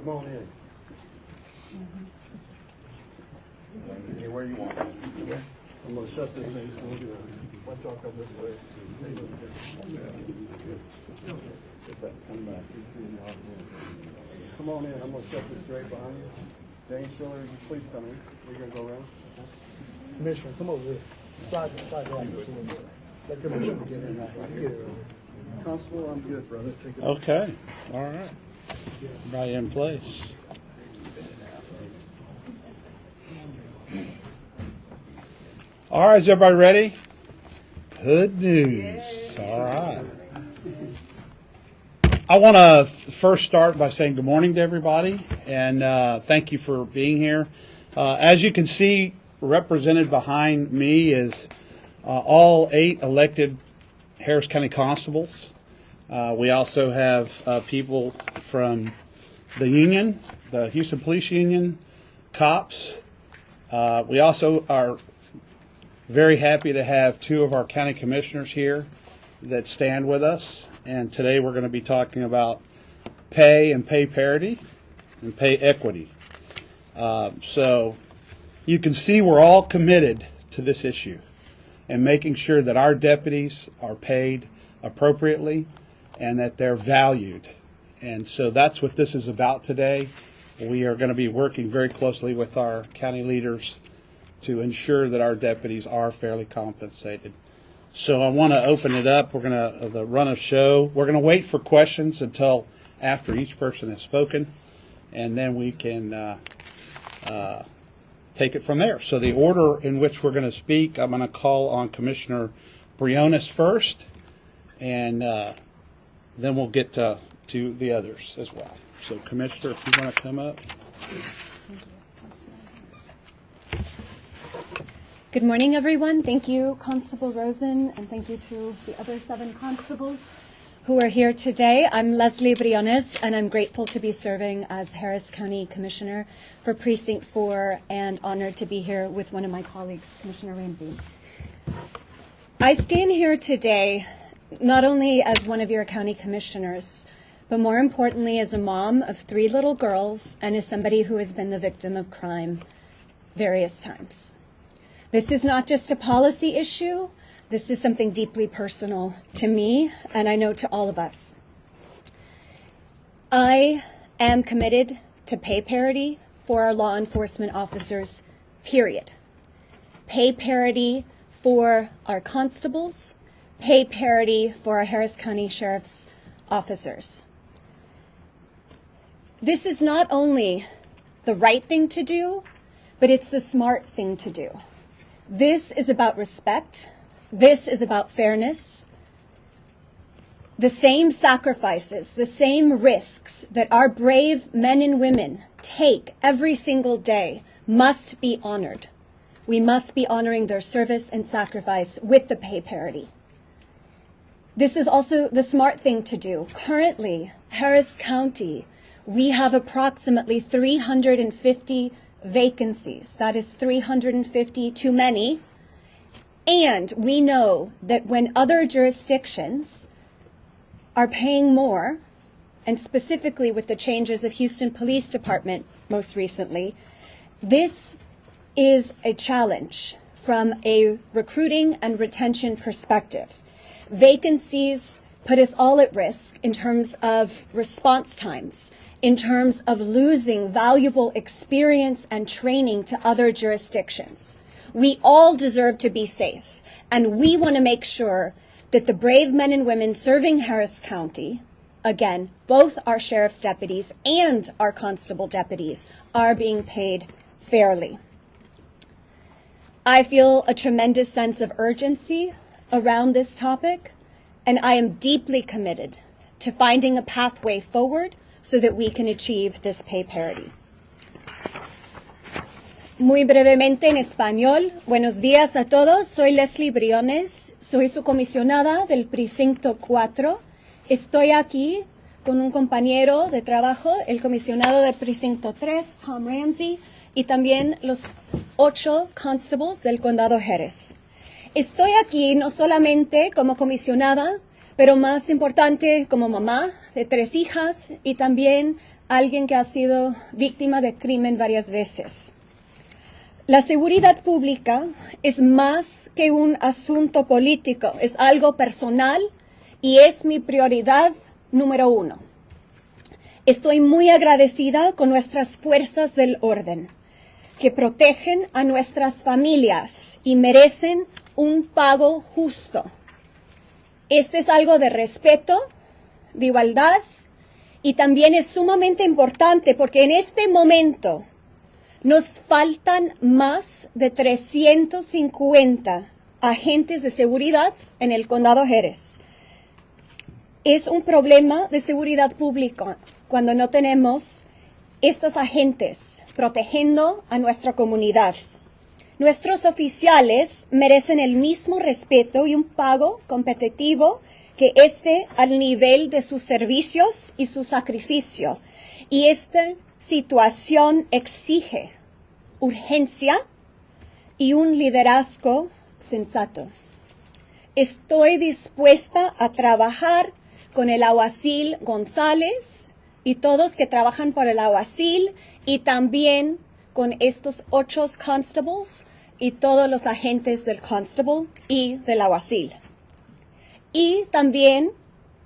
Come on in. Anywhere you want. I'm going to shut this thing. Watch y'all come this way. Come back. Come on in. I'm going to shut this grate behind you. Jane Schiller, you please come in. We're going to go around. Commissioner, come over here. Slide right. Let Commissioner get in there. Constable, I'm good, brother. Take it. Okay, all right. Everybody in place. All right, is everybody ready? Good news. All right. I want to first start by saying good morning to everybody, and thank you for being here. As you can see, represented behind me is all 8 elected Harris County Constables. We also have people from the union, the Houston Police Union, cops. We also are very happy to have 2 of our county commissioners here that stand with us. And today we're going to be talking about pay and pay parity and pay equity. So you can see we're all committed to this issue and making sure that our deputies are paid appropriately and that they're valued. And so that's what this is about today. We are going to be working very closely with our county leaders to ensure that our deputies are fairly compensated. So I want to open it up. We're going to run a show. We're going to wait for questions until after each person has spoken, and then we can take it from there. So the order in which we're going to speak, I'm going to call on Commissioner Briones first, and then we'll get to the others as well. So Commissioner, if you want to come up. Good morning, everyone. Thank you, Constable Rosen, and thank you to the other 7 constables who are here today. I'm Leslie Briones, and I'm grateful to be serving as Harris County Commissioner for Precinct 4 and honored to be here with one of my colleagues, Commissioner Ramsey. I stand here today not only as one of your county commissioners, but more importantly as a mom of 3 little girls and as somebody who has been the victim of crime various times. This is not just a policy issue. This is something deeply personal to me, and I know to all of us. I am committed to pay parity for our law enforcement officers, period. Pay parity for our constables, pay parity for our Harris County Sheriff's officers. This is not only the right thing to do, but it's the smart thing to do. This is about respect. This is about fairness. The same sacrifices, the same risks that our brave men and women take every single day must be honored. We must be honoring their service and sacrifice with the pay parity. This is also the smart thing to do. Currently, Harris County, we have approximately 350 vacancies. That is 350 too many. And we know that when other jurisdictions are paying more, and specifically with the changes of Houston Police Department most recently, this is a challenge from a recruiting and retention perspective. Vacancies put us all at risk in terms of response times, in terms of losing valuable experience and training to other jurisdictions. We all deserve to be safe, and we want to make sure that the brave men and women serving Harris County, again, both our sheriff's deputies and our constable deputies, are being paid fairly. I feel a tremendous sense of urgency around this topic, and I am deeply committed to finding a pathway forward so that we can achieve this pay parity. Muy brevemente en español, buenos días a todos, soy Leslie Briones, soy su comisionada del Precinto 4. Estoy aquí con un compañero de trabajo, el comisionado del Precinto 3, Tom Ramsey, y también los 8 constables del Condado Harris. Estoy aquí no solamente como comisionada, pero más importante como mamá de 3 hijas y también alguien que ha sido víctima de crimen varias veces. La seguridad pública es más que un asunto político, es algo personal y es mi prioridad número 1. Estoy muy agradecida con nuestras fuerzas del orden, que protegen a nuestras familias y merecen un pago justo. Este es algo de respeto, de igualdad, y también es sumamente importante porque en este momento nos faltan más de 350 agentes de seguridad en el condado Jerez. Es un problema de seguridad pública cuando no tenemos estos agentes protegiendo a nuestra comunidad. Nuestros oficiales merecen el mismo respeto y un pago competitivo que esté al nivel de sus servicios y su sacrificio. Y esta situación exige urgencia y un liderazgo sensato. Estoy dispuesta a trabajar con el alguacil González y todos que trabajan por el alguacil y también con estos 8 constables y todos los agentes del constable y del alguacil. Y también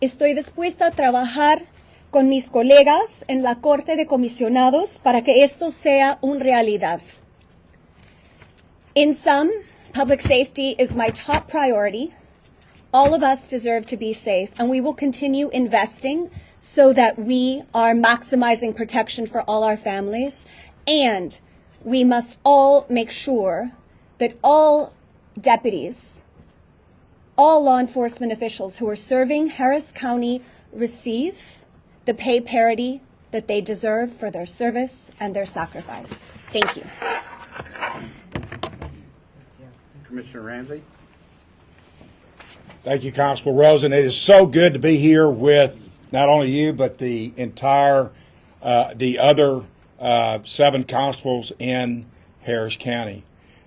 estoy dispuesta a trabajar con mis colegas en la Corte de Comisionados para que esto sea una realidad. In sum, public safety is my top priority. All of us deserve to be safe, and we will continue investing so that we are maximizing protection for all our families. And we must all make sure that all deputies, all law enforcement officials who are serving Harris County receive the pay parity that they deserve for their service and their sacrifice. Thank you. Commissioner Ramsey? Thank you, Constable Rosen. It is so good to be here with not only you, but the entire, the other 7 constables in Harris County.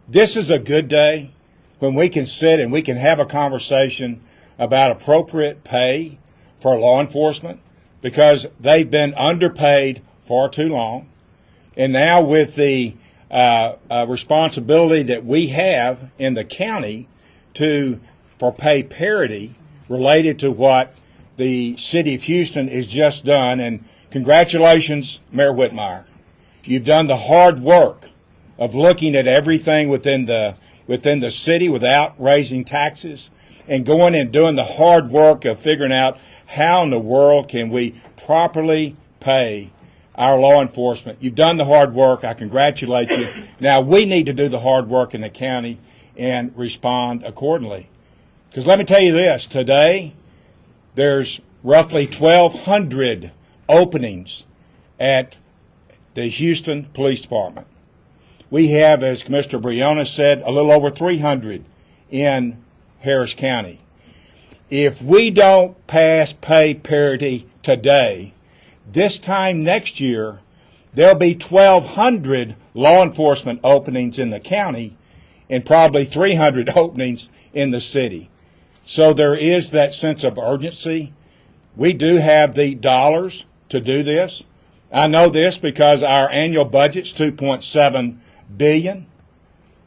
This is a good day when we can sit and we can have a conversation about appropriate pay for law enforcement because they've been underpaid far too long. And now with the responsibility that we have in the county for pay parity related to what the city of Houston has just done. And congratulations, Mayor Whitmire. You've done the hard work of looking at everything within the city without raising taxes and going and doing the hard work of figuring out how in the world can we properly pay our law enforcement. You've done the hard work. I congratulate you. Now we need to do the hard work in the county and respond accordingly. Because let me tell you this, today there's roughly 1,200 openings at the Houston Police Department. We have, as Commissioner Briones said, a little over 300 in Harris County. If we don't pass pay parity today, this time next year, there'll be 1,200 law enforcement openings in the county and probably 300 openings in the city. So there is that sense of urgency. We do have the dollars to do this. I know this because our annual budget's $2.7 billion.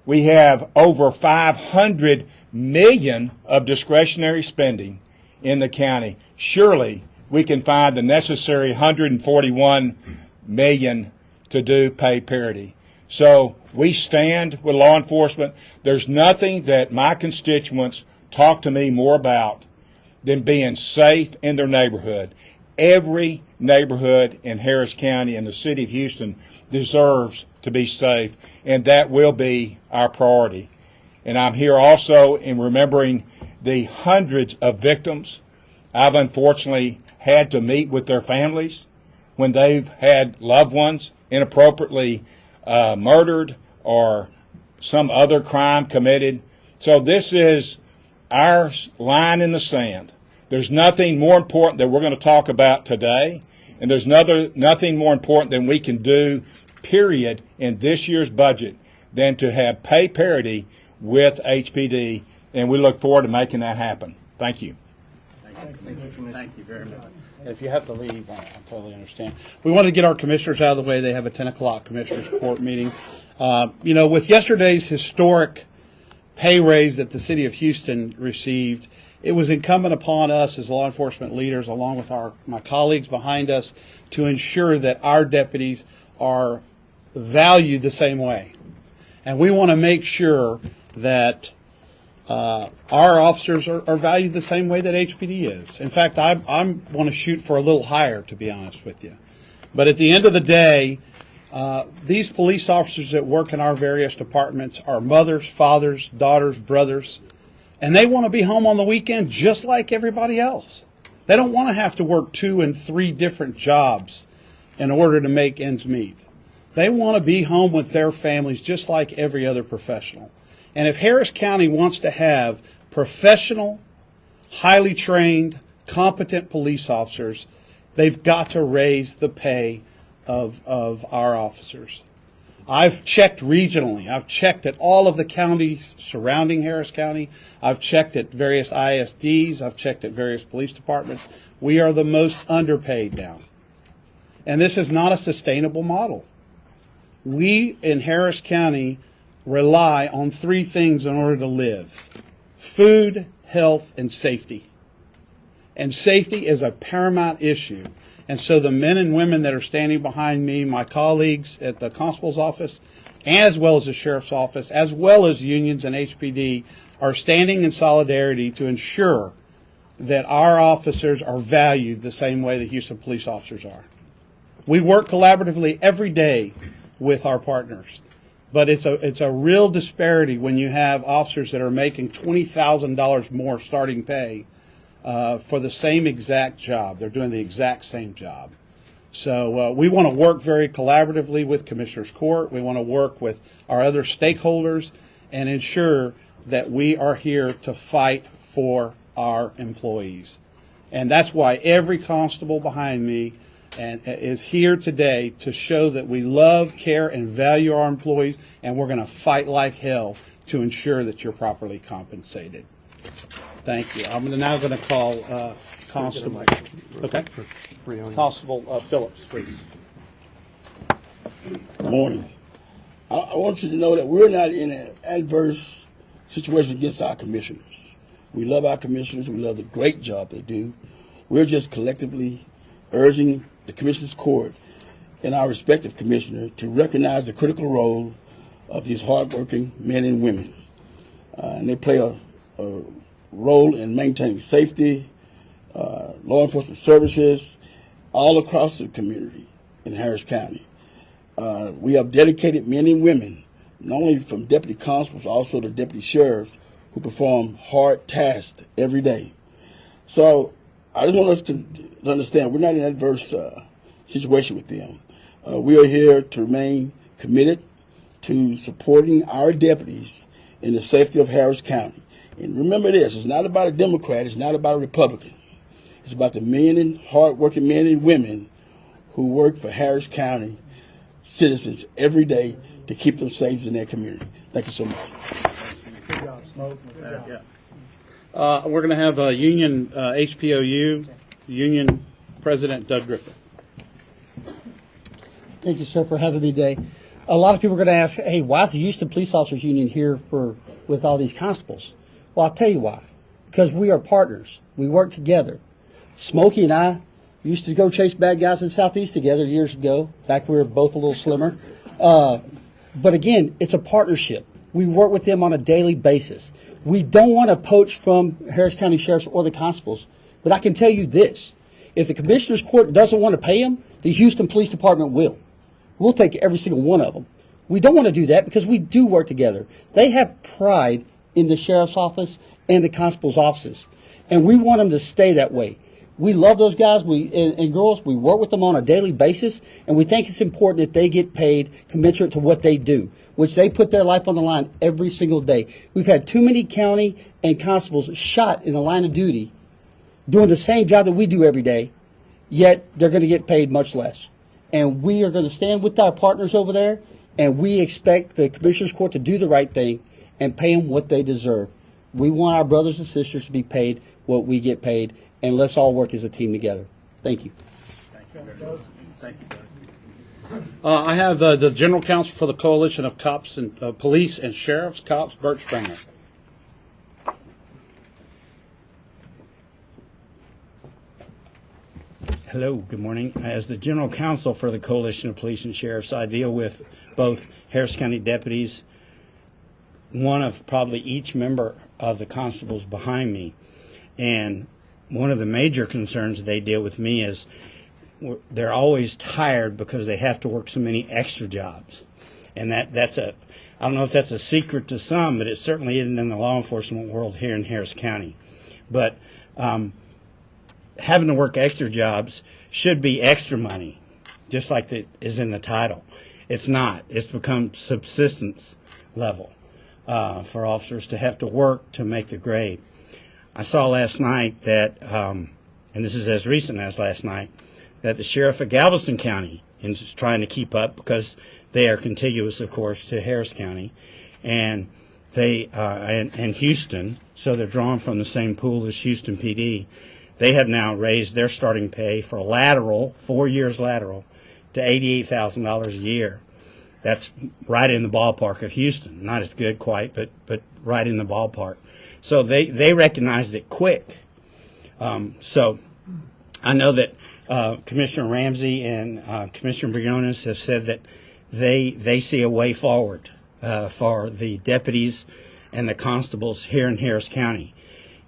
We have over $500 million of discretionary spending in the county. Surely we can find the necessary $141 million to do pay parity. So we stand with law enforcement. There's nothing that my constituents talk to me more about than being safe in their neighborhood. Every neighborhood in Harris County and the city of Houston deserves to be safe, and that will be our priority. And I'm here also in remembering the hundreds of victims I've unfortunately had to meet with their families when they've had loved ones inappropriately murdered or some other crime committed. So this is our line in the sand. There's nothing more important that we're going to talk about today, and there's nothing more important than we can do, period, in this year's budget than to have pay parity with HPD, and we look forward to making that happen. Thank you. Thank you very much. If you have to leave, I totally understand. We want to get our commissioners out of the way. They have a 10 o'clock commissioners court meeting. With yesterday's historic pay raise that the city of Houston received, it was incumbent upon us as law enforcement leaders, along with my colleagues behind us, to ensure that our deputies are valued the same way. And we want to make sure that our officers are valued the same way that HPD is. In fact, I want to shoot for a little higher, to be honest with you. But at the end of the day, these police officers that work in our various departments are mothers, fathers, daughters, brothers, and they want to be home on the weekend just like everybody else. They don't want to have to work 2 and 3 different jobs in order to make ends meet. They want to be home with their families just like every other professional. And if Harris County wants to have professional, highly trained, competent police officers, they've got to raise the pay of our officers. I've checked regionally. I've checked at all of the counties surrounding Harris County. I've checked at various ISDs. I've checked at various police departments. We are the most underpaid now. And this is not a sustainable model. We in Harris County rely on 3 things in order to live: food, health, and safety. And safety is a paramount issue. And so the men and women that are standing behind me, my colleagues at the Constable's office, as well as the Sheriff's office, as well as unions and HPD, are standing in solidarity to ensure that our officers are valued the same way the Houston police officers are. We work collaboratively every day with our partners. But it's a real disparity when you have officers that are making $20,000 more starting pay for the same exact job. They're doing the exact same job. So we want to work very collaboratively with Commissioners Court. We want to work with our other stakeholders and ensure that we are here to fight for our employees. And that's why every constable behind me is here today to show that we love, care, and value our employees, and we're going to fight like hell to ensure that you're properly compensated. Thank you. I'm now going to call Constable. Okay. Constable Phillips, please. Good morning. I want you to know that we're not in an adverse situation against our commissioners. We love our commissioners. We love the great job they do. We're just collectively urging the Commissioners Court and our respective commissioner to recognize the critical role of these hardworking men and women. And they play a role in maintaining safety, law enforcement services, all across the community in Harris County. We have dedicated men and women, not only from deputy constables, also the deputy sheriffs, who perform hard tasks every day. So I just want us to understand we're not in an adverse situation with them. We are here to remain committed to supporting our deputies in the safety of Harris County. And remember this, it's not about a Democrat, it's not about a Republican. It's about the men and hard-working men and women who work for Harris County citizens every day to keep them safe in their community. Thank you so much. Good job, Smoke. Good job. We're going to have a union HPOU, Union President Doug Griffith. Thank you, sir, for having me today. A lot of people are going to ask, hey, why is the Houston Police Officers Union here with all these constables? Well, I'll tell you why. Because we are partners. We work together. Smokey and I used to go chase bad guys in the Southeast together years ago, back when we were both a little slimmer. But again, it's a partnership. We work with them on a daily basis. We don't want to poach from Harris County Sheriffs or the constables. But I can tell you this. If the Commissioner's Court doesn't want to pay them, the Houston Police Department will. We'll take every single one of them. We don't want to do that because we do work together. They have pride in the Sheriff's office and the Constable's offices. And we want them to stay that way. We love those guys and girls. We work with them on a daily basis. And we think it's important that they get paid commensurate to what they do, which they put their life on the line every single day. We've had too many county and constables shot in the line of duty doing the same job that we do every day, yet they're going to get paid much less. And we are going to stand with our partners over there, and we expect the Commissioner's Court to do the right thing and pay them what they deserve. We want our brothers and sisters to be paid what we get paid, and let's all work as a team together. Thank you. Thank you. Thank you, Doug. I have the General Counsel for the Coalition of Cops and Police and Sheriffs, Cops, Bert Springer. Hello, good morning. As the General Counsel for the Coalition of Police and Sheriffs, I deal with both Harris County deputies, one of probably each member of the constables behind me. And one of the major concerns they deal with me is they're always tired because they have to work so many extra jobs. And I don't know if that's a secret to some, but it certainly isn't in the law enforcement world here in Harris County. But having to work extra jobs should be extra money, just like it is in the title. It's not. It's become subsistence level for officers to have to work to make the grade. I saw last night that, and this is as recent as last night, that the sheriff of Galveston County is trying to keep up because they are contiguous, of course, to Harris County, and they and Houston, so they're drawn from the same pool as Houston PD. They have now raised their starting pay for lateral, 4 years lateral, to $88,000 a year. That's right in the ballpark of Houston. Not as good quite, but right in the ballpark. So they recognized it quick. So I know that Commissioner Ramsey and Commissioner Briones have said that they see a way forward for the deputies and the constables here in Harris County.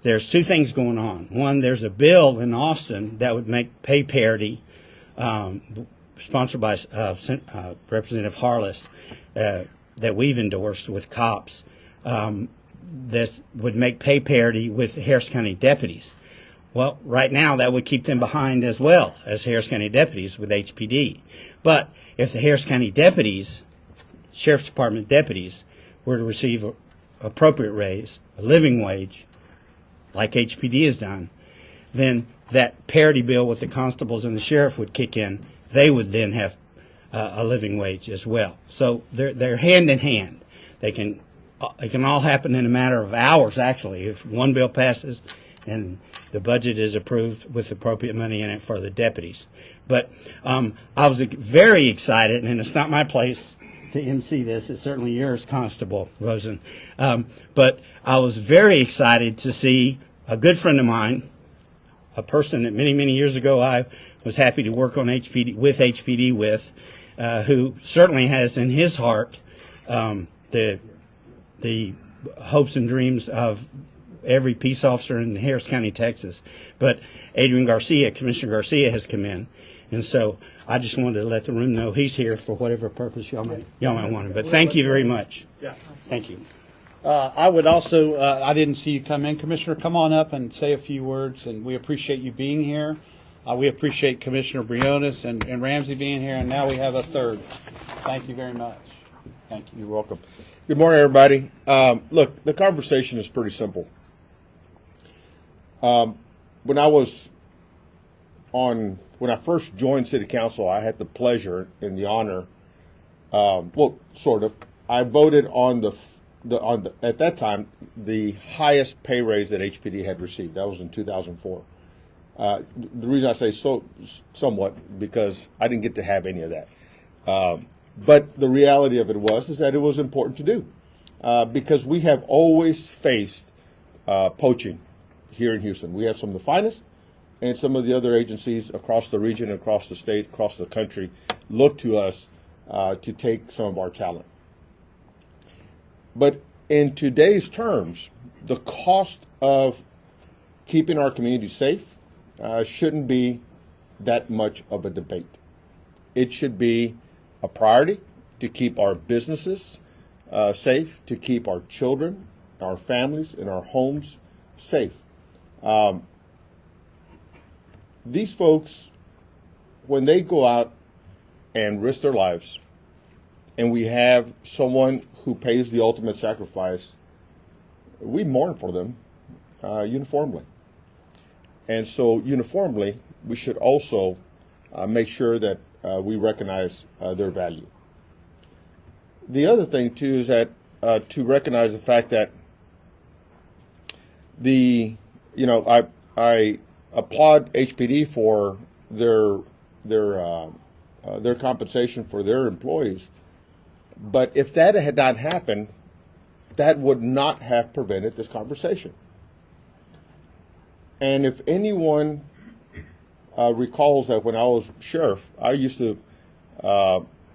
There's two things going on. One, there's a bill in Austin that would make pay parity, sponsored by Representative Harless, that we've endorsed with cops. This would make pay parity with Harris County deputies. Well, right now that would keep them behind as well as Harris County deputies with HPD. But if the Harris County deputies, Sheriff's Department deputies, were to receive an appropriate raise, a living wage, like HPD has done, then that parity bill with the constables and the sheriff would kick in. They would then have a living wage as well. So they're hand in hand. It can all happen in a matter of hours, actually, if one bill passes and the budget is approved with appropriate money in it for the deputies. But I was very excited, and it's not my place to MC this. It's certainly yours, Constable Rosen. But I was very excited to see a good friend of mine, a person that many, many years ago I was happy to work on HPD with, who certainly has in his heart the hopes and dreams of every peace officer in Harris County, Texas. But Adrian Garcia, Commissioner Garcia, has come in, and so I just wanted to let the room know he's here for whatever purpose y'all might want him. But thank you very much. Yeah. Thank you. I would also, I didn't see you come in, Commissioner. Come on up and say a few words, and we appreciate you being here. We appreciate Commissioner Briones and Ramsey being here, and now we have a third. Thank you very much. Thank you. You're welcome. Good morning, everybody. Look, the conversation is pretty simple. When I first joined City Council, I had the pleasure and the honor, well, sort of, I voted on at that time, the highest pay raise that HPD had received. That was in 2004. The reason I say somewhat, because I didn't get to have any of that. But the reality of it is that it was important to do, because we have always faced poaching here in Houston. We have some of the finest, and some of the other agencies across the region, across the state, across the country look to us to take some of our talent. But in today's terms, the cost of keeping our community safe shouldn't be that much of a debate. It should be a priority to keep our businesses safe, to keep our children, our families, and our homes safe. These folks, when they go out and risk their lives, and we have someone who pays the ultimate sacrifice, we mourn for them uniformly. And so uniformly, we should also make sure that we recognize their value. The other thing, too, is that to recognize the fact that I applaud HPD for their compensation for their employees. But if that had not happened, that would not have prevented this conversation. And if anyone recalls that when I was sheriff, I used to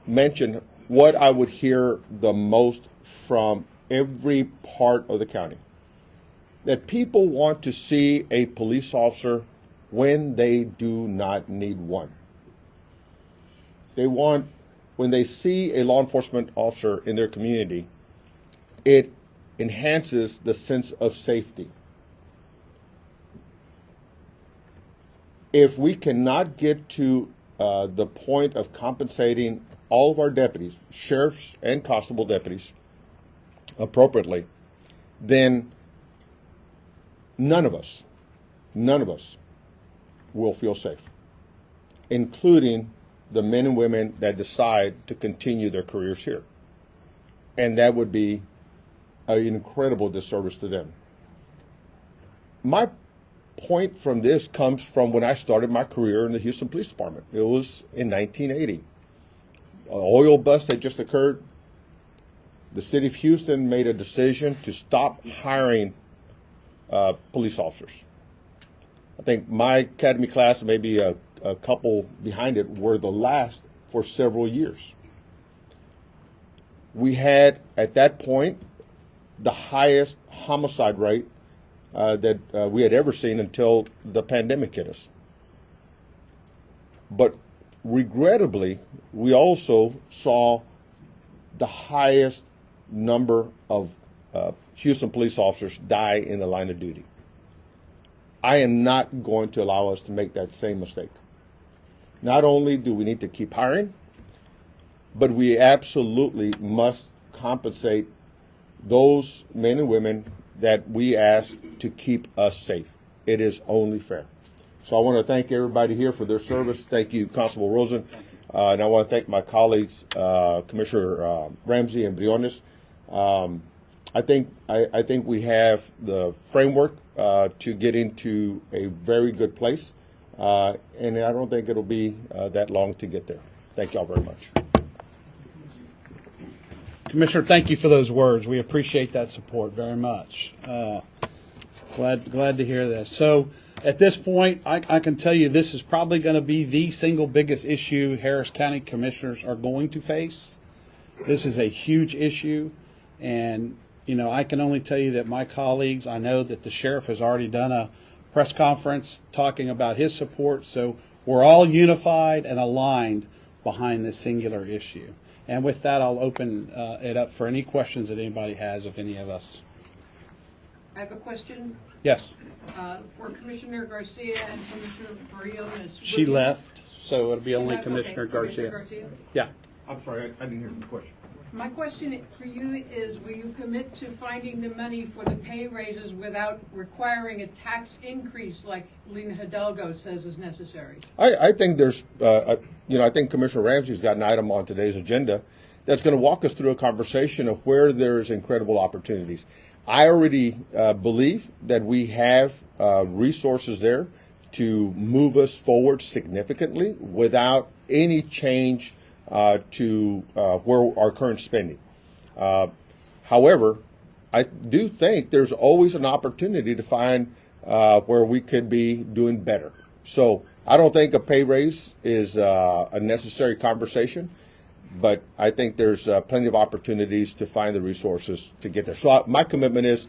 mention what I would hear the most from every part of the county. That people want to see a police officer when they do not need one. They want, when they see a law enforcement officer in their community, it enhances the sense of safety. If we cannot get to the point of compensating all of our deputies, sheriffs and constable deputies, appropriately, then none of us will feel safe, including the men and women that decide to continue their careers here. And that would be an incredible disservice to them. My point from this comes from when I started my career in the Houston Police Department. It was in 1980. An oil bust had just occurred. The city of Houston made a decision to stop hiring police officers. I think my academy class, maybe a couple behind it, were the last for several years. We had, at that point, the highest homicide rate that we had ever seen until the pandemic hit us. But regrettably, we also saw the highest number of Houston police officers die in the line of duty. I am not going to allow us to make that same mistake. Not only do we need to keep hiring, but we absolutely must compensate those men and women that we ask to keep us safe. It is only fair. So I want to thank everybody here for their service. Thank you, Constable Rosen. And I want to thank my colleagues, Commissioner Ramsey and Briones. I think we have the framework to get into a very good place. And I don't think it'll be that long to get there. Thank y'all very much. Commissioner, thank you for those words. We appreciate that support very much. Glad to hear this. So at this point, I can tell you this is probably going to be the single biggest issue Harris County commissioners are going to face. This is a huge issue. And, you know, I can only tell you that my colleagues, I know that the sheriff has already done a press conference talking about his support. So we're all unified and aligned behind this singular issue. And with that, I'll open it up for any questions that anybody has of any of us. I have a question Yes, for Commissioner Garcia and Commissioner Briones. she left, so it'll be She only left? Commissioner Okay, Garcia. Garcia. Yeah. I'm sorry, I didn't hear the question. My question for you is, will you commit to finding the money for the pay raises without requiring a tax increase like Lena Hidalgo says is necessary? I think there's, I think Commissioner Ramsey's got an item on today's agenda that's going to walk us through a conversation of where there's incredible opportunities. I already believe that we have resources there to move us forward significantly without any change to where our current spending. However, I do think there's always an opportunity to find where we could be doing better. So I don't think a pay raise is a necessary conversation, but I think there's plenty of opportunities to find the resources to get there. So my commitment is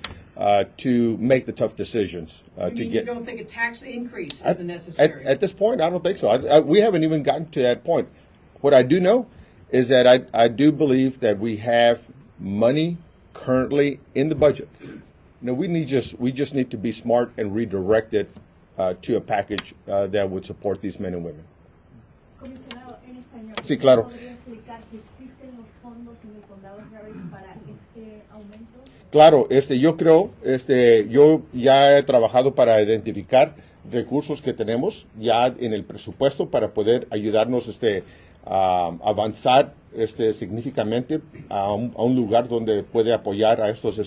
to make the tough decisions You don't think a tax increase is necessary? At this point, I don't think so. We haven't even gotten to that point. What I do know is that I do believe that we have money currently in the budget. Now we just need to be smart and redirect it to a package that would support these men and women. Comisionado, en español, Sí, claro. ¿podría explicar si existen los fondos en el condado Harris para este aumento? Claro, yo creo, yo ya he trabajado para identificar recursos que tenemos ya en el presupuesto para poder ayudarnos a avanzar significativamente a un lugar donde puede apoyar a estos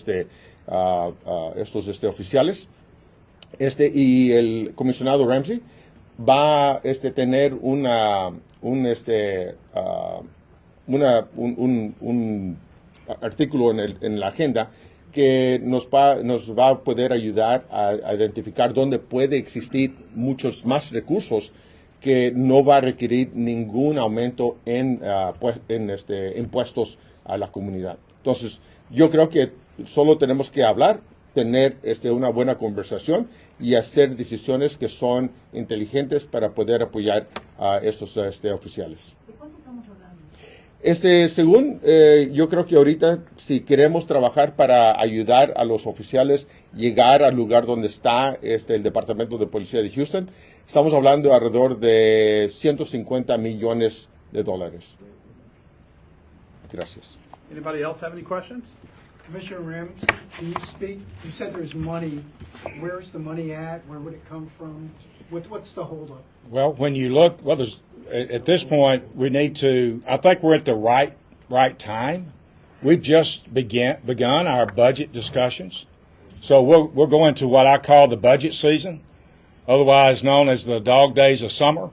oficiales. Y el comisionado Ramsey va a tener un artículo en la agenda que nos va a poder ayudar a identificar dónde puede existir muchos más recursos que no va a requerir ningún aumento en impuestos a la comunidad. Entonces, yo creo que solo tenemos que hablar, tener una buena conversación y hacer decisiones que son inteligentes para poder apoyar a estos oficiales. ¿De cuánto estamos hablando? Según yo creo que ahorita, si queremos trabajar para ayudar a los oficiales llegar al lugar donde está el Departamento de Policía de Houston, estamos hablando de alrededor de $150 millones. Gracias. Anybody else have any questions? Commissioner Rams, can you speak, you said there's money, where's the money at, where would it come from? What's the holdup? Well, when you look, at this point, we need to, I think we're at the right time. We've just begun our budget discussions. So we're going to what I call the budget season, otherwise known as the dog days of summer.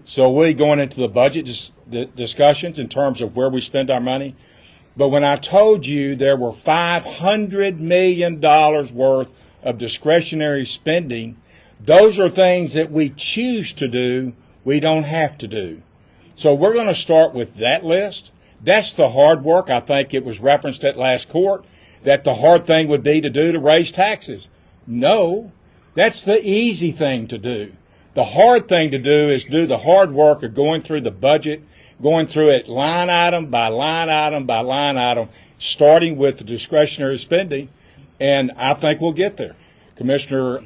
So we're going into the budget discussions in terms of where we spend our money. But when I told you there were $500 million worth of discretionary spending, those are things that we choose to do, we don't have to do. So we're going to start with that list. That's the hard work. I think it was referenced at last court that the hard thing would be to do to raise taxes. No, that's the easy thing to do. The hard thing to do is do the hard work of going through the budget, going through it line item by line item by line item, starting with the discretionary spending, and I think we'll get there. Commissioner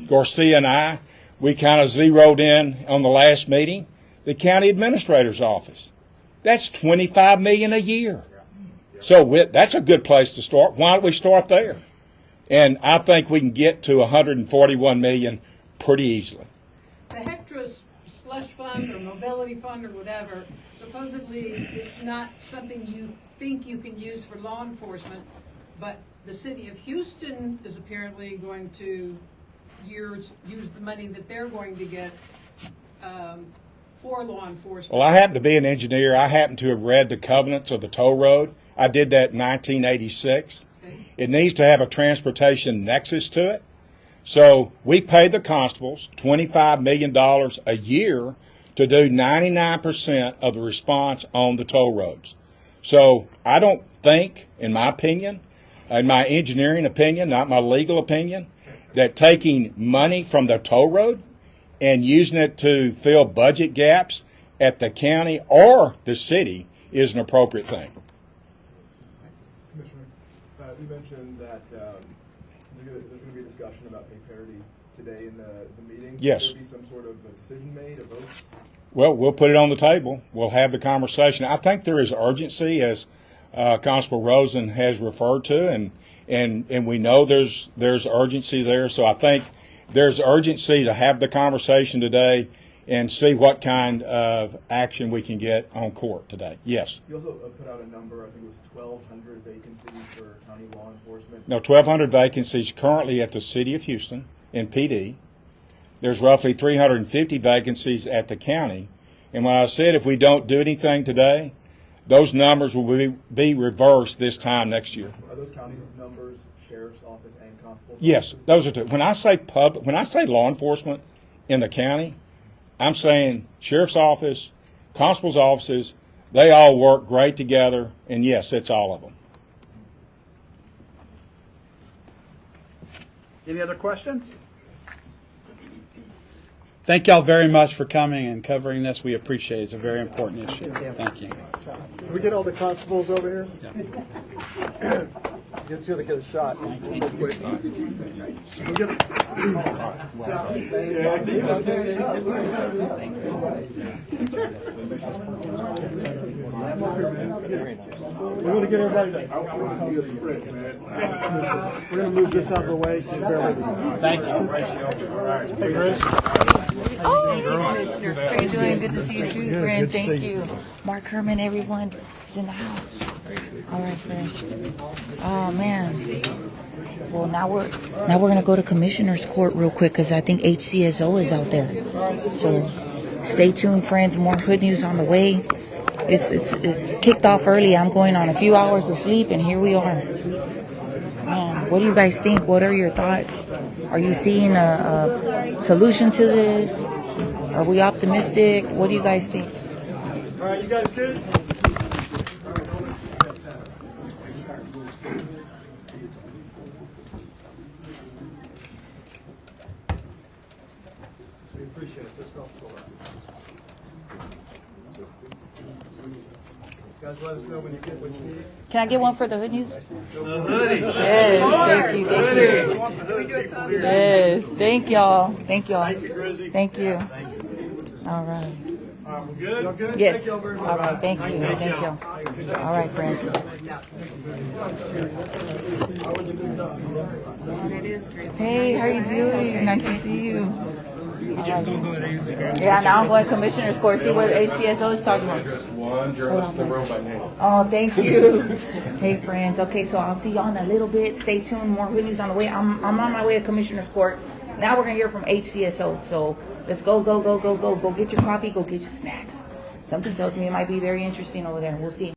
Garcia and I, we kind of zeroed in on the last meeting, the county administrator's office. That's $25 million a year. So that's a good place to start. Why don't we start there? And I think we can get to $141 million pretty easily. The Hectra's slush fund or mobility fund or whatever, supposedly it's not something you think you can use for law enforcement, but the city of Houston is apparently going to use the money that they're going to get for law enforcement. Well, I happen to be an engineer. I happen to have read the covenants of the toll road. I did that in 1986. Okay. It needs to have a transportation nexus to it. So we pay the constables $25 million a year to do 99% of the response on the toll roads. So I don't think, in my opinion, in my engineering opinion, not my legal opinion, that taking money from the toll road and using it to fill budget gaps at the county or the city is an appropriate thing. Commissioner, you mentioned that there's going to be a discussion about pay parity today in the meeting. Yes. Will there be some sort of a decision made, a vote? Well, we'll put it on the table. We'll have the conversation. I think there is urgency, as Constable Rosen has referred to, and we know there's urgency there. So I think there's urgency to have the conversation today and see what kind of action we can get on court today. Yes. You also put out a number, I think it was 1,200 vacancies for county law enforcement. No, 1,200 vacancies currently at the city of Houston in PD. There's roughly 350 vacancies at the county. And when I said if we don't do anything today, those numbers will be reversed this time next year. Are those county numbers sheriff's office and constable's Yes, offices? those are two. When I say law enforcement in the county, I'm saying sheriff's office, constable's offices, they all work great together, and yes, it's all of them. Any other questions? Thank y'all very much for coming and covering this. We appreciate it. It's a very important issue. Thank you. Can we get all the constables over here? Just gonna get a shot. We'll get We're gonna get everybody. We're gonna move this out of the way. Bear with me. Thank you. Hey, Chris. Oh, Commissioner. How are you doing? Good to see you too, friend. good to Thank see you. you. Mark Herman, everyone is in the house. All right, friends. Oh man. Well, now we're gonna go to Commissioner's Court real quick because I think HCSO is out there. So stay tuned, friends. More hood news on the way. It's kicked off early. I'm going on a few hours of sleep, and here we are. Man, what do you guys think? What are your thoughts? Are you seeing a solution to this? Are we optimistic? What do you guys think? All right, you guys good? We appreciate it. This helps a lot. Guys, let us know when you get what you need. Can I get one for the hood news? The hoodie. Yes, thank you, thank you. Yes, thank y'all. Thank y'all. Thank you, Grizzy. Thank you. Thank you. All right. All right, we're good? Y'all good? Yes. Thank y'all very much. All right, thank you. Thank y'all. All right, friends. Hey, how you doing? Nice to see you. Yeah, now I'm going to Commissioner's Court, see what HCSO is talking about. Oh, thank you. Hey, friends. Okay, so I'll see y'all in a little bit. Stay tuned. More hood news on the way. I'm on my way to Commissioner's Court. Now we're going to hear from HCSO. So let's go. Go get your coffee. Go get your snacks. Something tells me it might be very interesting over there. We'll see.